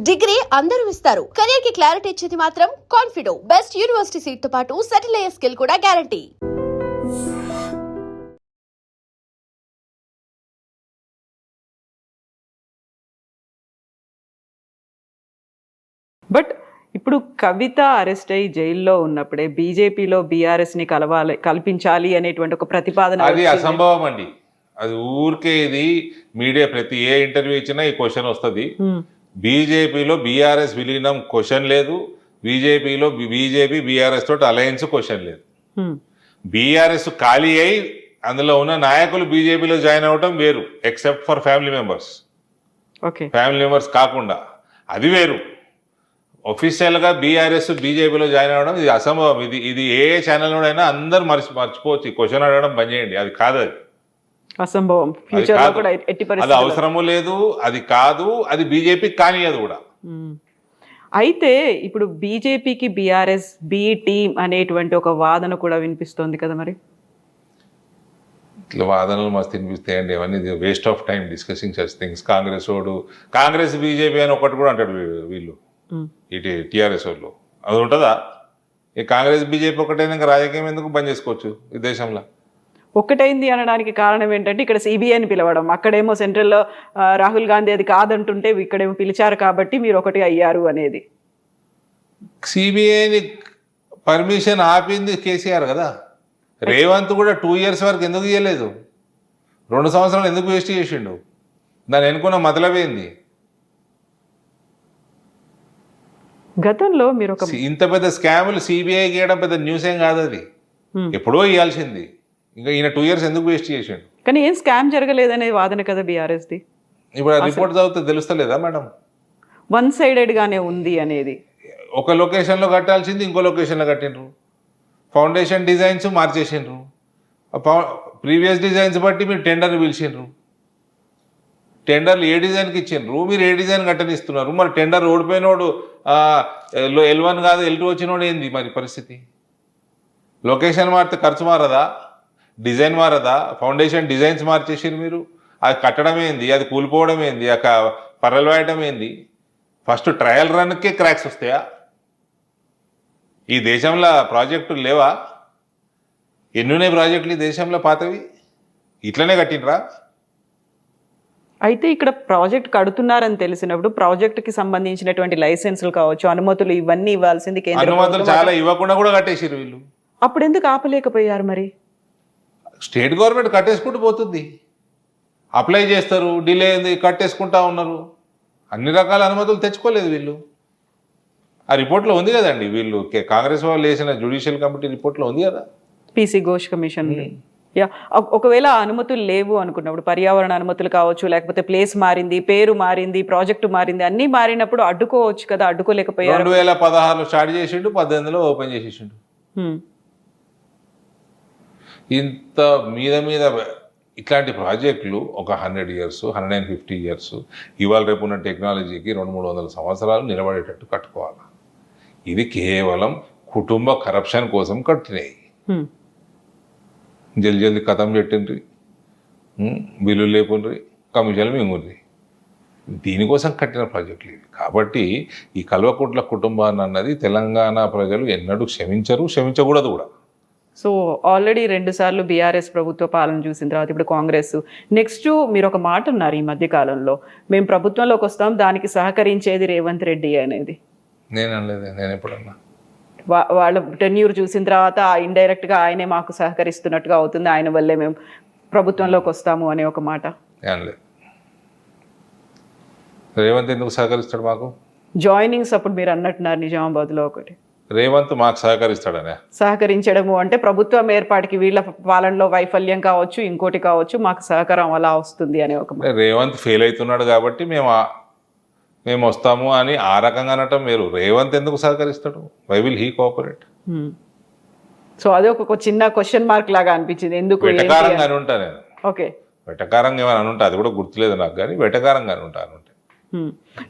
Degree అందరూ ఇస్తారు. Career కి క్లారిటీ ఇచ్చేది మాత్రం కాన్ఫిడో. బెస్ట్ యూనివర్సిటీ సీట్ తో పాటు సెటిల్ అయ్యే స్కిల్ కూడా గ్యారంటీ. బట్ ఇప్పుడు కవిత అరెస్ట్ అయ్యి జైల్లో ఉన్నప్పుడే బీజేపీలో బీఆర్ఎస్ ని కల్పించాలి అనేటువంటి ఒక ప్రతిపాదన అది అసంభవం అండి. అది ఊరికే ఇది మీడియా ప్రతి ఏ ఇంటర్వ్యూ ఇచ్చినా ఈ క్వశ్చన్ వస్తుంది. బీజేపీలో బీఆర్ఎస్ విలీనం క్వశ్చన్ లేదు. బీజేపీలో బీజేపీ బీఆర్ఎస్ తోటి అలయన్స్ క్వశ్చన్ లేదు. బీఆర్ఎస్ ఖాళీ అయి అందులో ఉన్న నాయకులు బీజేపీలో జాయిన్ అవ్వటం వేరు, except for family members. Family members కాకుండా అది వేరు. ఒఫీషియల్గా బీఆర్ఎస్ బీజేపీలో జాయిన్ అవ్వడం ఇది అసంభవం. ఇది ఏ ఛానల్లోనైనా అందరు మర్చిపోవచ్చు. క్వశ్చన్ అడగడం బంద్ చేయండి. అది కాదు, అది అసంభవం. అది అవసరము లేదు, అది కాదు, అది బీజేపీ కానియదు కూడా. అయితే ఇప్పుడు బీజేపీకి బీఆర్ఎస్ బి టీమ్ అనేటువంటి ఒక వాదన కూడా వినిపిస్తోంది కదా. మరి ఇట్లా వాదనలు మస్తు వినిపిస్తాయండి. అవన్నీ waste of time discussing such things. Congress BJP అని ఒకటి కూడా అంటాడు వీళ్ళు, ఇటు టీఆర్ఎస్ వాళ్ళు. అది ఉంటుందా? ఈ కాంగ్రెస్ బీజేపీ ఒకటైనా రాజకీయం ఎందుకు బంద్ చేసుకోవచ్చు ఈ దేశంలో? ఒక్కటైంది అనడానికి కారణం ఏంటంటే ఇక్కడ సిబిఐని పిలవడం, అక్కడేమో సెంట్రల్లో రాహుల్ గాంధీ అది కాదంటుంటే ఇక్కడేమో పిలిచారు కాబట్టి మీరు ఒకటి అయ్యారు అనేది. సిబిఐని పర్మిషన్ ఆపింది కేసీఆర్ కదా. రేవంత్ కూడా 2 years వరకు ఎందుకు ఇవ్వలేదు? 2 సంవత్సరాలు ఎందుకు వేస్ట్ చేసిండు? దాన్ని ఎన్నుకున్న మతలబేంది? గతంలో మీరు ఇంత పెద్ద స్కాములు సిబిఐ గీయడం పెద్ద న్యూస్ ఏం కాదు. అది ఎప్పుడో ఇవ్వాల్సింది. ఇంకా ఈయన 2 years ఎందుకు వేస్ట్ చేసిండు? కానీ ఏం స్కామ్ జరగలేదనే వాదన కదా బీఆర్ఎస్ది. ఇప్పుడు ఆ రిపోర్ట్ చదివితే తెలుస్తలేదా మేడం? వన్ సైడెడ్ గానే ఉంది అనేది. ఒక లొకేషన్లో కట్టాల్సింది ఇంకో లొకేషన్లో కట్టిండ్రు. ఫౌండేషన్ డిజైన్స్ మార్చేసిండ్రు. ప్రీవియస్ డిజైన్స్ బట్టి మీరు టెండర్ని పిలిచిండ్రు. టెండర్లు ఏ డిజైన్కి ఇచ్చిండ్రు, మీరు ఏ డిజైన్ కట్టనిస్తున్నారు. మరి టెండర్ ఓడిపోయినోడు L1 కాదు L2 వచ్చినోడు ఏంది మరి పరిస్థితి? లొకేషన్ మారితే ఖర్చు మారదా? డిజైన్ మారదా? ఫౌండేషన్ డిజైన్స్ మార్చేసారు మీరు. అది కట్టడం ఏంది, అది కూలిపోవడం ఏంది, పర్రలు వేయడం ఏంది? ఫస్ట్ ట్రయల్ రన్కే క్రాక్స్ వస్తాయా? ఈ దేశంలో ప్రాజెక్టులు లేవా? ఎన్నున్నాయి ప్రాజెక్టులు ఈ దేశంలో పాతవి? ఇట్లనే కట్టినరా? అయితే ఇక్కడ ప్రాజెక్ట్ కడుతున్నారని తెలిసినప్పుడు ప్రాజెక్టుకి సంబంధించినటువంటి లైసెన్సులు కావచ్చు, అనుమతులు ఇవన్నీ ఇవ్వాల్సింది కేంద్ర. అనుమతులు చాలా ఇవ్వకుండా కూడా కట్టేసారు వీళ్ళు. అప్పుడు ఎందుకు ఆపలేకపోయారు మరి? స్టేట్ గవర్నమెంట్ కట్టేసుకుంటూ పోతుంది. అప్లై చేస్తారు, డిలే అయింది, కట్టేసుకుంటా ఉన్నారు. అన్ని రకాల అనుమతులు తెచ్చుకోలేదు వీళ్ళు. ఆ రిపోర్ట్లో ఉంది కదండి. వీళ్ళు కాంగ్రెస్ వాళ్ళు వేసిన జ్యుడిషియల్ కమిటీ రిపోర్ట్లో ఉంది కదా, పీసీ ఘోష్ కమిషన్. ఒకవేళ అనుమతులు లేవు అనుకున్నప్పుడు, పర్యావరణ అనుమతులు కావచ్చు, లేకపోతే ప్లేస్ మారింది, పేరు మారింది, ప్రాజెక్టు మారింది, అన్నీ మారినప్పుడు అడ్డుకోవచ్చు కదా. అడ్డుకోలేకపోయారు. 2016లో స్టార్ట్ చేసిండు, 18లో ఓపెన్ చేసేసిండు. ఇంత మీద ఇట్లాంటి ప్రాజెక్టులు ఒక 100 years, 150 years, ఇవాళ రేపు ఉన్న టెక్నాలజీకి 200-300 సంవత్సరాలు నిలబడేటట్టు కట్టుకోవాలి. ఇది కేవలం కుటుంబ కరప్షన్ కోసం కట్టినాయి. జల్దీ కథం పెట్టిండ్రి, బిల్లులు లేకుండ్రి, కమిషన్లు మింగుండ్రి. దీనికోసం కట్టిన ప్రాజెక్టులు ఇవి. కాబట్టి ఈ కల్వకుంట్ల కుటుంబాన్ని అన్నది తెలంగాణ ప్రజలు ఎన్నడూ క్షమించకూడదు కూడా. సో ఆల్రెడీ 2 సార్లు బీఆర్ఎస్ ప్రభుత్వ పాలన చూసిన తర్వాత ఇప్పుడు కాంగ్రెస్. నెక్స్ట్ మీరు ఒక మాట ఉన్నారు ఈ మధ్య కాలంలో, మేము ప్రభుత్వంలోకి వస్తాం, దానికి సహకరించేది రేవంత్ రెడ్డి అనేది. నేను అనలేదు. నేను ఎప్పుడన్నా వాళ్ళ టెన్యూర్ చూసిన తర్వాత ఇండైరెక్ట్గా ఆయనే మాకు సహకరిస్తున్నట్టుగా అవుతుంది, ఆయన వల్లే మేము ప్రభుత్వంలోకి వస్తాము అనే ఒక మాట. అనలేదు. రేవంత్ ఎందుకు సహకరిస్తాడు మాకు? జాయినింగ్స్ అప్పుడు మీరు అన్నట్టున్నారు నిజామాబాద్లో ఒకటి. రేవంత్ మాకు సహకరిస్తాడనే? సహకరించడము అంటే ప్రభుత్వం ఏర్పాటుకి వీళ్ళ పాలనలో వైఫల్యం కావచ్చు, ఇంకోటి కావచ్చు, మాకు సహకారం అలా వస్తుంది అనే ఒక. రేవంత్ ఫెయిల్ అవుతున్నాడు కాబట్టి మేము వస్తాము అని ఆ రకంగా అనటం వేరు. రేవంత్ ఎందుకు సహకరిస్తాడు? Why will he cooperate? So అదే ఒక చిన్న క్వశ్చన్ మార్క్ లాగా అనిపించింది. ఎందుకు వెటకారంగా అని ఉంటా నేను. ఓకే, వెటకారంగా ఏమైనా అనుంటా, అది కూడా గుర్తులేదు నాకు, కానీ వెటకారంగా ఉంటా అనుంటే.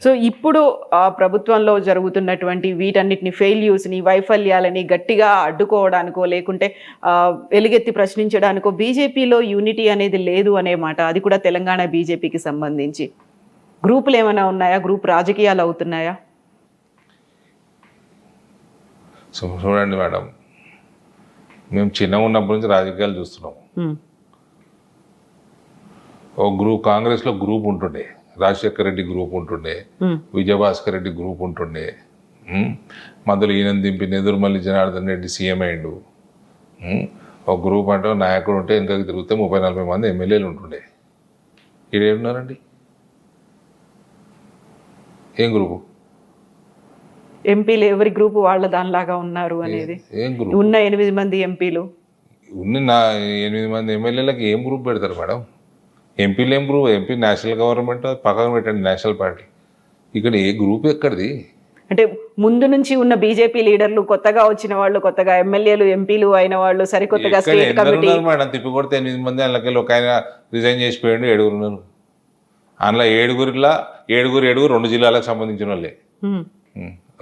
సో ఇప్పుడు ఆ ప్రభుత్వంలో జరుగుతున్నటువంటి వీటన్నిటిని, ఫెయిల్యూర్స్ని, వైఫల్యాలని గట్టిగా అడ్డుకోవడానికో లేకుంటే ఎలుగెత్తి ప్రశ్నించడానికో బీజేపీలో యూనిటీ అనేది లేదు అనే మాట. అది కూడా తెలంగాణ బీజేపీకి సంబంధించి గ్రూపులు ఏమైనా ఉన్నాయా? గ్రూప్ రాజకీయాలు అవుతున్నాయా? సో చూడండి మేడం, మేము చిన్నగా ఉన్నప్పటి నుంచి రాజకీయాలు చూస్తున్నాం. ఓ గ్రూప్, కాంగ్రెస్లో గ్రూప్ ఉంటుండే, రాజశేఖర రెడ్డి గ్రూప్ ఉంటుండే, విజయభాస్కర్ రెడ్డి గ్రూప్ ఉంటుండే. మధ్యలో ఈయన దింపి నెదురుమల్లి జనార్దన్ రెడ్డి సీఎం అయ్యిండు. ఒక గ్రూప్ అంటే నాయకుడు ఉంటే వెనకకి తిరిగితే 30-40 మంది ఎమ్మెల్యేలు ఉంటుండే. ఈడేమున్నారండి? ఏం గ్రూపు? ఎంపీలు ఎవరి గ్రూపు వాళ్ళ దానిలాగా ఉన్నారు అనేది. ఏం గ్రూప్? ఉన్న 8 మంది ఎంపీలు, ఉన్న 8 మంది ఎమ్మెల్యేలకి ఏం గ్రూప్ పెడతారు మేడం? ఎంపీలు ఏం గ్రూప్? ఎంపీ నేషనల్ గవర్నమెంట్, పక్కన పెట్టండి నేషనల్ పార్టీ. ఇక్కడ ఏ గ్రూప్ ఎక్కడిది? అంటే ముందు నుంచి ఉన్న బీజేపీ లీడర్లు, కొత్తగా వచ్చిన వాళ్ళు, కొత్తగా ఎమ్మెల్యేలు ఎంపీలు అయిన వాళ్ళు, సరికొత్తగా స్టేట్ కమిటీ. మేడం తిప్పి కొడితే 8 మంది, అందులోకి ఒక ఆయన రిజైన్ చేసిపోయాడు, 7 ఉన్నారు. అందులో 7 2 జిల్లాలకు సంబంధించిన వాళ్ళే,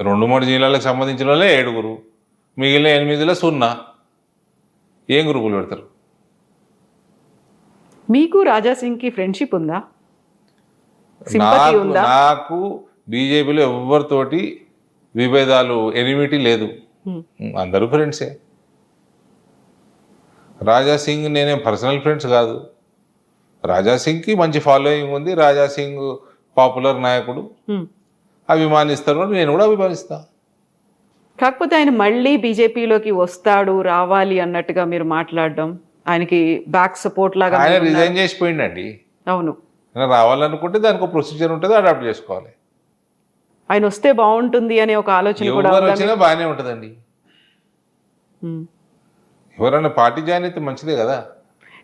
2-3 జిల్లాలకు సంబంధించిన వాళ్ళే 7. మిగిలిన 8లో 0. ఏం గ్రూపులు పెడతారు? మీకు రాజాసింగ్కి ఫ్రెండ్షిప్ ఉందా? సింపతి ఉందా? నాకు బీజేపీలో ఎవరితోటి విభేదాలు, ఎనిమిటీ లేదు. అందరూ ఫ్రెండ్సే. రాజాసింగ్ నేనేం పర్సనల్ ఫ్రెండ్స్ కాదు. రాజాసింగ్కి మంచి ఫాలోయింగ్ ఉంది. రాజాసింగ్ పాపులర్ నాయకుడు, అభిమానిస్తారు, నేను కూడా అభిమానిస్తా. కాకపోతే ఆయన మళ్ళీ బీజేపీలోకి వస్తాడు, రావాలి అన్నట్టుగా మీరు మాట్లాడడం, ఆయనకి బ్యాక్ సపోర్ట్ లాగా. ఆయన రిజైన్ చేసిపోయిందండి. అవును, ఆయన రావాలనుకుంటే దానికి ఒక ప్రొసీజర్ ఉంటుంది, అడాప్ట్ చేసుకోవాలి. ఆయన వస్తే బాగుంటుంది అనే ఒక ఆలోచన కూడా ఎవరు వచ్చినా బాగానే ఉంటుందండి. ఎవరైనా పార్టీ జాయిన్ అయితే మంచిదే కదా.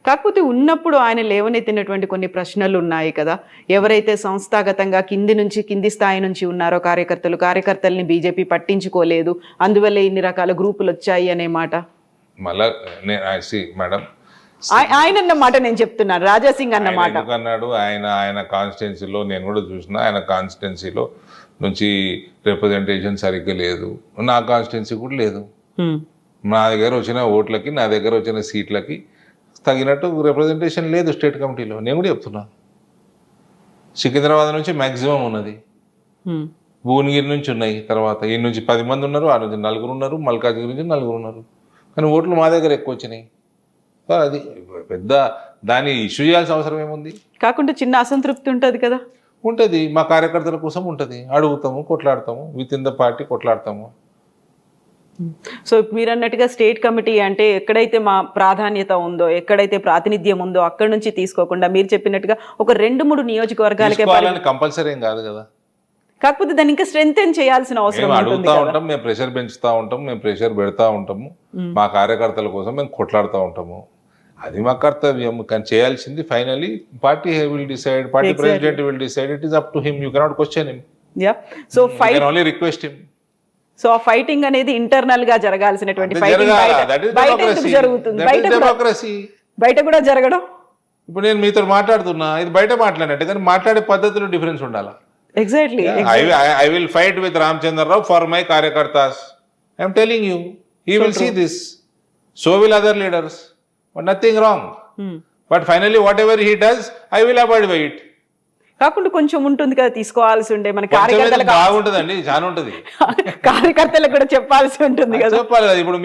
కాకపోతే ఉన్నప్పుడు ఆయన లేవనెత్తినటువంటి కొన్ని ప్రశ్నలు ఉన్నాయి కదా. ఎవరైతే సంస్థాగతంగా కింది స్థాయి నుంచి ఉన్నారో కార్యకర్తల్ని బీజేపీ పట్టించుకోలేదు, అందువల్ల ఇన్ని రకాల గ్రూపులు వచ్చాయి అనే మాట. మళ్ళా మేడం, ఆయన అన్నమాట నేను చెప్తున్నాను, రాజాసింగ్ అన్నమాట అన్నాడు. ఆయన కాన్స్టిట్యున్సీలో నేను కూడా చూసిన, ఆయన కాన్స్టిట్యున్సీలో నుంచి రిప్రజెంటేషన్ సరిగ్గా లేదు. నా కాన్స్టిట్యున్సీ కూడా లేదు. నా దగ్గర వచ్చిన ఓట్లకి, నా దగ్గర వచ్చిన సీట్లకి తగినట్టు రిప్రజెంటేషన్ లేదు స్టేట్ కమిటీలో. నేను కూడా చెప్తున్నా. సికింద్రాబాద్ నుంచి మ్యాక్సిమం ఉన్నది, భువనగిరి నుంచి ఉన్నాయి, తర్వాత ఈ నుంచి 10 మంది ఉన్నారు, ఆ నుంచి 4 ఉన్నారు, మల్కాజ్గిరి నుంచి 4 ఉన్నారు. కానీ ఓట్లు మా దగ్గర ఎక్కువ వచ్చినాయి. అది పెద్ద దాన్ని ఇష్యూ చేయాల్సిన అవసరం ఏముంది? కాకుండా చిన్న అసంతృప్తి ఉంటుంది కదా. ఉంటుంది, మా కార్యకర్తల కోసం ఉంటుంది. అడుగుతాము, కొట్లాడతాము, విత్ ఇన్ ద పార్టీ కొట్లాడతాము. సో మీరు అన్నట్టుగా స్టేట్ కమిటీ అంటే ఎక్కడైతే మా ప్రాధాన్యత ఉందో, ఎక్కడైతే ప్రాతినిధ్యం ఉందో అక్కడ నుంచి తీసుకోకుండా మీరు చెప్పినట్టుగా ఒక 2-3 నియోజకవర్గాలకే కంపల్సరీ ఏం కాదు కదా. కాకపోతే దాన్ని ఇంకా స్ట్రెంగ్తెన్ చేయాల్సిన అవసరం అడుగుతూ ఉంటాం, మేము ప్రెషర్ పెంచుతూ ఉంటాం, మేము ప్రెషర్ పెడతా ఉంటాము, మా కార్యకర్తల కోసం మేము కొట్లాడుతూ ఉంటాము. అది మా కర్తవ్యం. కానీ చేయాల్సింది finally party will decide, party president will decide. It is up to him, you cannot question him. So fight, only request him. So ఆ ఫైటింగ్ అనేది ఇంటర్నల్ గా జరగాల్సినటువంటి ఫైటింగ్ బయట కూడా జరగడం. ఇప్పుడు నేను మీతో మాట్లాడుతున్నా, ఇది బయట మాట్లాడినట్టు, కానీ మాట్లాడే పద్ధతిలో డిఫరెన్స్ ఉండాలా. Exactly. I will fight with Ramchandra Rao for my karyakartas. I am telling you, he will see this. So will other leaders. But nothing wrong. But finally, whatever he does, I will abide by it. కాకుండా కొంచెం ఉంటుంది కదా, తీసుకోవాల్సి ఉండే మన కార్యకర్తలకు. బాగుంటుందండి, చాలా ఉంటుంది. కార్యకర్తలకు కూడా చెప్పాల్సి ఉంటుంది కదా. చెప్పాలి కదా. ఇప్పుడు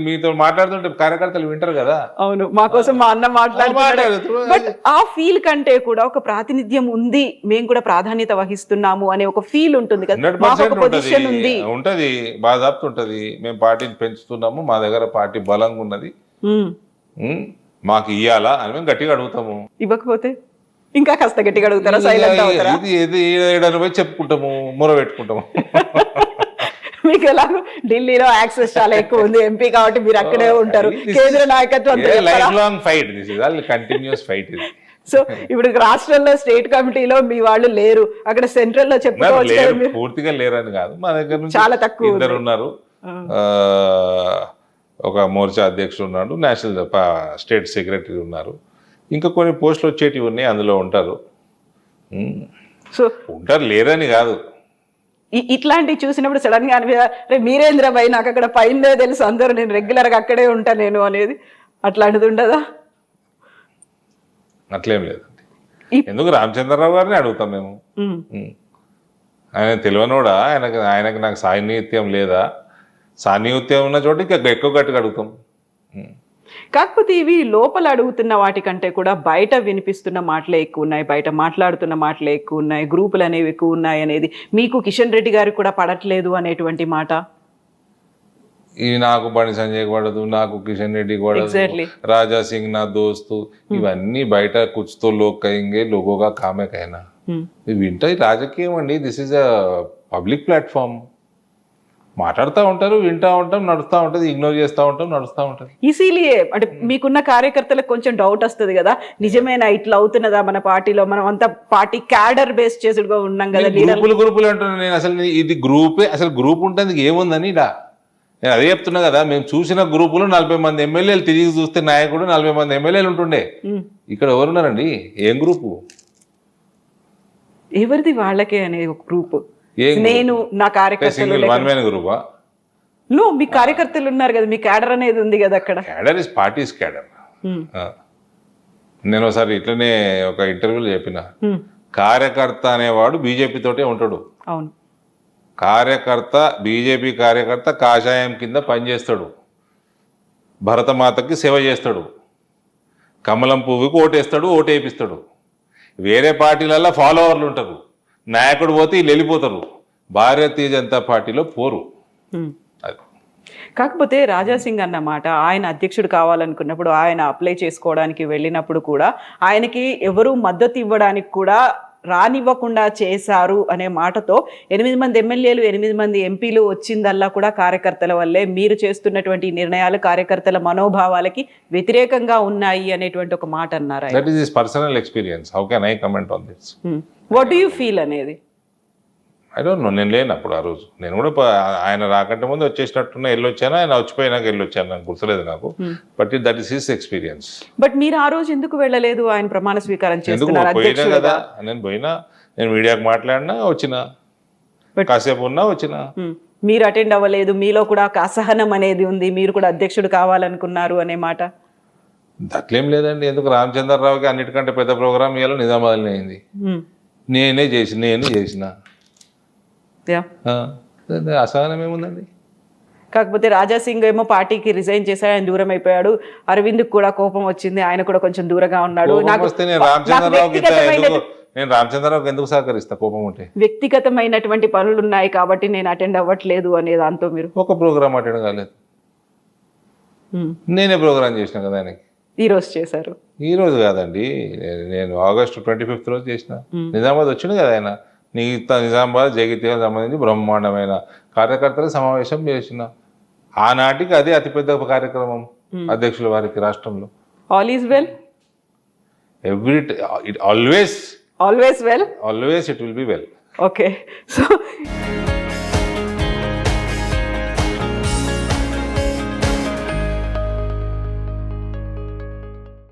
మీతో మాట్లాడుతుంటే కార్యకర్తలు వింటారు కదా. అవును, మా కోసం మా అన్న మాట్లాడుతున్నాడు. బట్ ఆ ఫీల్ కంటే కూడా ఒక ప్రాతినిధ్యం ఉంది, మేము కూడా ప్రాధాన్యత వహిస్తున్నాము అనే ఒక ఫీల్ ఉంటుంది కదా. 100% ఉంటది, బాధాప్తు ఉంటది. మేము పార్టీని పెంచుతున్నాము, మా దగ్గర పార్టీ బలంగా ఉన్నది, మాకు ఇయ్యాలా అని మేము గట్టిగా అడుగుతాము. ఇవ్వకపోతే ఇంకా కాస్త గట్టిగా అడుగుతారా, సైలెంట్ అవుతారా? ఇది ఏడాది పోయి చెప్పుకుంటాము, మొర పెట్టుకుంటాము. మీకు ఎలాగో ఢిల్లీలో యాక్సెస్ చాలా ఎక్కువ ఉంది, ఎంపీ కాబట్టి మీరు అక్కడే ఉంటారు. కేంద్ర నాయకత్వం life long fight, this is all continuous fight ఇది. సో ఇప్పుడు రాష్ట్రంలో స్టేట్ కమిటీలో మీ వాళ్ళు లేరు, అక్కడ సెంట్రల్ లో చెప్పుకోవచ్చు. పూర్తిగా లేరని కాదు, మా దగ్గర నుంచి చాలా తక్కువ 2 ఉన్నారు. ఒక మోర్చా అధ్యక్షుడు ఉన్నాడు, నేషనల్ స్టేట్ సెక్రటరీ ఉన్నారు, ఇంకా కొన్ని పోస్టులు వచ్చేటివి ఉన్నాయి, అందులో ఉంటారు. సో ఉంటారు, లేరని కాదు. ఇట్లాంటివి చూసినప్పుడు సడన్ గా అనిపి మీరేంద్ర భయ్ నాకు అక్కడ పైన తెలుసు, అందరూ నేను రెగ్యులర్ గా అక్కడే ఉంటా నేను అనేది, అట్లాంటిది ఉండదా? అట్లేం లేదండి. ఎందుకు రామచంద్రరావు గారిని అడుగుతాం మేము. ఉమ్. ఆయన తెలియనోడా, ఆయనకు నాకు సాన్నిహిత్యం లేదా? సాన్నిహిత్యం ఉన్న చోట ఇంకా ఎక్కువ గట్టిగా అడుగుతాం. కాకపోతే ఇవి లోపల అడుగుతున్న వాటికంటే కూడా బయట వినిపిస్తున్న మాటలే ఎక్కువ ఉన్నాయి, బయట మాట్లాడుతున్న మాటలే ఎక్కువ ఉన్నాయి, గ్రూపులు అనేవి ఎక్కువ ఉన్నాయి అనేది మీకు కిషన్ రెడ్డి గారికి కూడా పడట్లేదు అనేటువంటి మాట. ఇది నాకు బండి సంజయ్ పడదు, నాకు కిషన్ రెడ్డి పడదు, రాజా సింగ్ నా దోస్తు, ఇవన్నీ బయట కుచ్తో లోక్ కయింగే లోగోగా కామే కైనా. వింటే రాజకీయం అండి, this is a public platform. మాట్లాడుతూ ఉంటారు, వింటూ ఉంటాం, నడుస్తూ ఉంటుంది, ఇగ్నోర్ చేస్తూ ఉంటాం, నడుస్తూ ఉంటుంది. ఈజీలియే అంటే మీకున్న కార్యకర్తలకు కొంచెం డౌట్ వస్తుంది కదా, నిజమేనా ఇట్లా అవుతున్నదా మన పార్టీలో, మనం అంతా పార్టీ క్యాడర్ బేస్ చేసుడుగా ఉన్నాం కదా. గ్రూపులు అంటున్నాను నేను. అసలు ఇది గ్రూపే, అసలు గ్రూప్ ఉంటుంది ఏముందని ఇలా నేను అదే చెప్తున్నా కదా. మేము చూసిన గ్రూపులు 40 మంది ఎమ్మెల్యేలు, తిరిగి చూస్తే నాయకుడు 40 మంది ఎమ్మెల్యేలు ఉంటుండే. ఇక్కడ ఎవరున్నారండి? ఏం గ్రూపు? ఎవరిది వాళ్ళకే అనే ఒక గ్రూప్. నేను నా కార్యకర్తలు మీ కార్యకర్తలు ఉన్నారు కదా, మీ క్యాడర్ అనేది ఉంది కదా అక్కడ. Cadre is parties cadre. నేను ఒకసారి ఇట్లనే ఒక ఇంటర్వ్యూలో చెప్పిన, కార్యకర్త అనేవాడు బీజేపీ తోటే ఉంటాడు. అవును, కార్యకర్త బీజేపీ కార్యకర్త కాషాయం కింద పనిచేస్తాడు, భరతమాతకి సేవ చేస్తాడు, కమలం పువ్వుకి ఓటేస్తాడు, ఓటేపిస్తాడు. వేరే పార్టీలల్లో ఫాలోవర్లు ఉంటారు, నాయకుడు పోతే వీళ్ళు వెళ్ళిపోతారు, భారతీయ జనతా పార్టీలో పోరు. అది కాకపోతే రాజాసింగ్ అన్నమాట, ఆయన అధ్యక్షుడు కావాలనుకున్నప్పుడు, ఆయన అప్లై చేసుకోవడానికి వెళ్ళినప్పుడు కూడా ఆయనకి ఎవరు మద్దతు ఇవ్వడానికి కూడా రానివ్వకుండా చేశారు అనే మాటతో 8 మంది ఎమ్మెల్యేలు, 8 మంది ఎంపీలు వచ్చిందల్లా కూడా కార్యకర్తల వల్లే. మీరు చేస్తున్నటువంటి నిర్ణయాలు కార్యకర్తల మనోభావాలకి వ్యతిరేకంగా ఉన్నాయి అనేటువంటి ఒక మాట అన్నారు. That is his personal experience. How can I comment on this? What do you feel అనేది? I don't know. నేను లేనప్పుడు ఆ రోజు. నేను కూడా ఆయన రాకంటే ముందు వచ్చేసినట్టున్నా వెళ్ళొచ్చాను, ఆయన వచ్చిపోయినాక వెళ్ళొచ్చాను, నాకు గుర్తులేదు నాకు. But that is his experience. But మీరు ఆ రోజు ఎందుకు వెళ్ళలేదు? ఆయన ప్రమాణ స్వీకారం చేస్తున్నారు పోయినా కదా. నేను పోయినా, నేను మీడియాకు మాట్లాడినా, వచ్చిన కాసేపు ఉన్నా, వచ్చిన. మీరు అటెండ్ అవ్వలేదు, మీలో కూడా ఒక అసహనం అనేది ఉంది, మీరు కూడా అధ్యక్షుడు కావాలనుకున్నారు అనే మాట. అట్లేం లేదండి. ఎందుకు రామచంద్రరావుకి అన్నిటికంటే పెద్ద ప్రోగ్రామ్ ఇవాళ నిజామాబాద్లో అయింది. నేను చేసిన అసహనం ఏముందండి. కాకపోతే రాజాసింగ్ ఏమో పార్టీకి రిజైన్ చేశాడు, ఆయన దూరం అయిపోయాడు. అరవింద్ కూడా కోపం వచ్చింది, ఆయన కూడా కొంచెం దూరంగా ఉన్నాడు. నేను రామచంద్రరావుకి ఎందుకు సహకరిస్తా? కోపం ఉంటే వ్యక్తిగతమైనటువంటి పనులు ఉన్నాయి కాబట్టి నేను అటెండ్ అవ్వట్లేదు అనే దాంతో మీరు ఒక ప్రోగ్రామ్ అటెండ్ కాలేదు. నేనే ప్రోగ్రామ్ చేసిన కదా ఆయనకి. ఈ రోజు చేశారు? ఈ రోజు కాదండి, నేను ఆగస్టు 25th రోజు చేసిన. నిజామాబాద్ వచ్చింది కదా ఆయన. నిజామాబాద్ జగిత్యాలకు సంబంధించి బ్రహ్మాండమైన కార్యకర్తల సమావేశం చేసిన. ఆనాటికి అదే అతిపెద్ద కార్యక్రమం అధ్యక్షుల వారికి రాష్ట్రంలో. All is well. Always well. Always it will be well. Okay. So